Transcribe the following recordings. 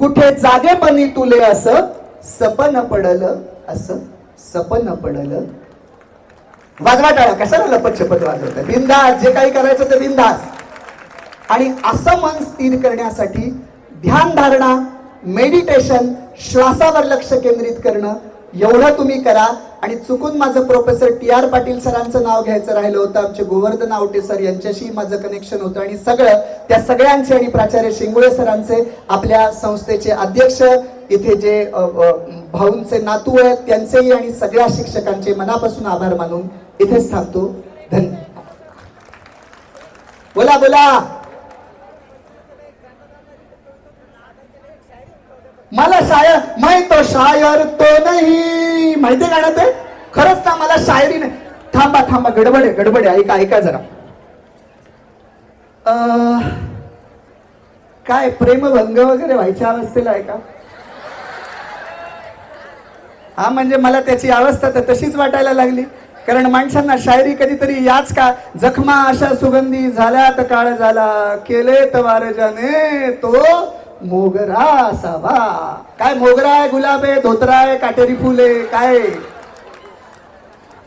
कुठे जागेपणी तुले असं सपन पडलं, असं सपन पडलं. वाजवा टाळा, कशाला लपत छपत वाजवत, बिंदास जे काही करायचं ते बिंदास. आणि असं मन स्थिर करण्यासाठी ध्यान धारणा, मेडिटेशन, श्वासावर लक्ष केंद्रित करणं एवढं तुम्ही करा. आणि चुकून माझं प्रोफेसर TR पाटील सरांचं नाव घ्यायचं राहिलं होतं. आमचे गोवर्धन आवटे सर यांच्याशी माझं कनेक्शन होतं. आणि सगळं त्या सगळ्यांचे आणि प्राचार्य शिंगोळे सरांचे, आपल्या संस्थेचे अध्यक्ष, इथे जे भाऊंचे नातू आहेत त्यांचेही आणि सगळ्या शिक्षकांचे मनापासून आभार मानून इथेच थांबतो. धन्यवाद. बोला बोला. मला शायर, मैं तो शायर तो नाही, माहितीये का ना ते? खरंच ना, मला शायरी नाही. थांबा थांबा, गडबड आहे गडबड आहे, ऐका ऐका जरा. काय प्रेमभंग वगैरे व्हायच्या अवस्थेला आहे का? हा, म्हणजे मला त्याची अवस्था तर तशीच वाटायला लागली. कारण माणसांना शायरी कधीतरी याच का, जखमा अशा सुगंधी झाल्या तर काळ झाला, केले तवार जाने तो मोगरा असावा. काय मोगरा आहे, गुलाब आहे, धोतरा आहे, काटेरी फुले, काय?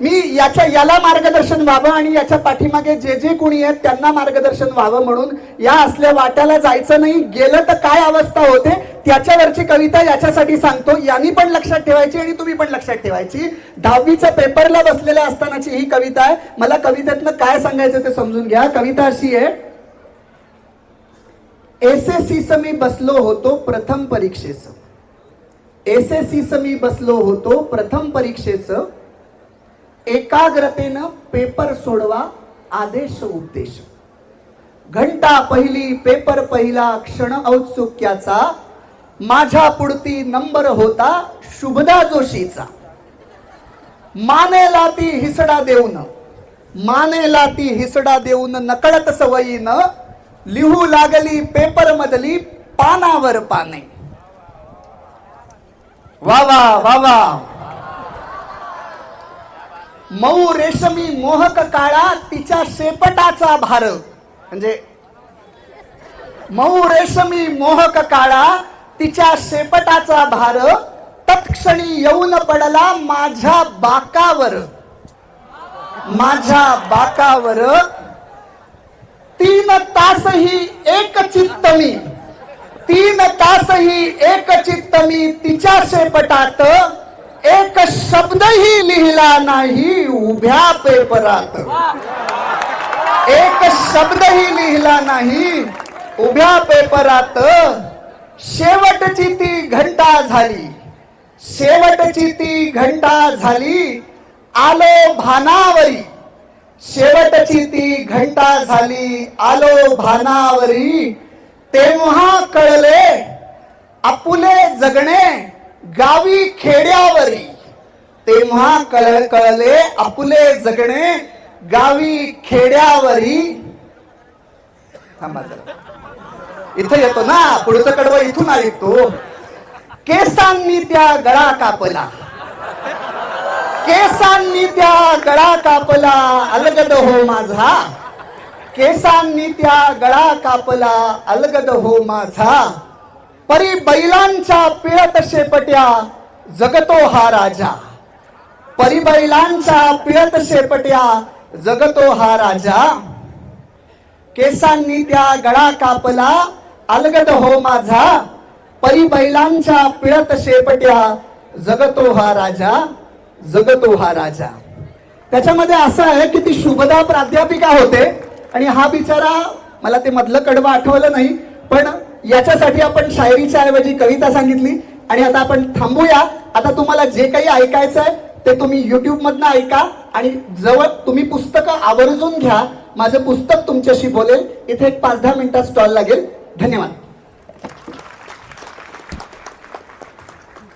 मी याला मार्गदर्शन व्हावं आणि याच्या पाठीमागे जे जे कोणी आहेत त्यांना मार्गदर्शन व्हावं म्हणून या असल्या वाट्याला जायचं नाही. गेलं तर काय अवस्था होते त्याच्यावरची कविता याच्यासाठी सांगतो. यांनी पण लक्षात ठेवायची आणि तुम्ही पण लक्षात ठेवायची. 10वीच्या पेपरला बसलेल्या असतानाची ही कविता आहे. मला कवितेतनं काय सांगायचं ते समजून घ्या. कविता अशी आहे. एसएससी मी बसलो होतो प्रथम परीक्षेचं, एसएससी मी बसलो होतो प्रथम परीक्षेचं, एकाग्रतेनं पेपर सोडवा आदेश उपदेश, घंटा पहिली पेपर पहिला क्षण औत्सुक्याचा, माझ्या पुढती नंबर होता शुभदा जोशीचा, मानेला ती हिसडा देऊन, मानेला ती हिसडा देऊन नकळत सवयीनं लिहू लागली पेपर मधली पानावर पाने. वा वा वा वा. मऊ रेशमी मोहक काळा तिच्या शेपटाचा भार, म्हणजे मऊ रेशमी मोहक काळा तिच्या शेपटाचा भार, तत्क्षणी येऊन पडला माझ्या बाकावर, माझ्या बाकावर. 3 तासही एक चित्त मी, 3 तासही एक चित्त मी तिच्या शेपटात, एक शब्दही लिहिला नाही उभ्या पेपरात, एक शब्दही लिहिला नाही उभ्या पेपरात. शेवटची ती घंटा झाली, शेवटची ती घंटा झाली, आलो भानावरी, शेवटची ती घंटा झाली, आलो भानावरी. तेव्हा कळले आपुले जगणे गावी खेड्यावरी, तेव्हा कळले आपुले जगणे गावी खेड्यावरी. थांबा जरा, इथं येतो ना, पुढचं कडवं इथून ऐकतो. केसांनी त्या गळा कापला, केसांनी त्या गळा कापला, अलगद हो माझा, केसांनी त्या गळा कापला, अलगद हो माझा. परी बैलांच्या पिळत शेपट्या जगतो हा राजा, परी बैलांच्या पिळत शेपट्या जगतो हा राजा. केसांनी त्या गळा कापला, अलगद हो माझा, परी बैलांच्या पिळत शेपट्या जगतो हा राजा, जगतो हा राजा. त्याच्यामध्ये असं आहे की ती शुभदा प्राध्यापिका होते आणि हा बिचारा, मला ते मधलं कडवं आठवलं नाही, पण याच्यासाठी आपण शायरीच्या ऐवजी कविता सांगितली. आणि आता आपण थांबूया. आता तुम्हाला जे काही ऐकायचं आहे ते तुम्ही YouTube मधनं ऐका आणि जवळ तुम्ही पुस्तकं आवर्जून घ्या. माझं पुस्तक तुमच्याशी बोलेल. इथे एक 5-10 मिनिटात स्टॉल लागेल. धन्यवाद.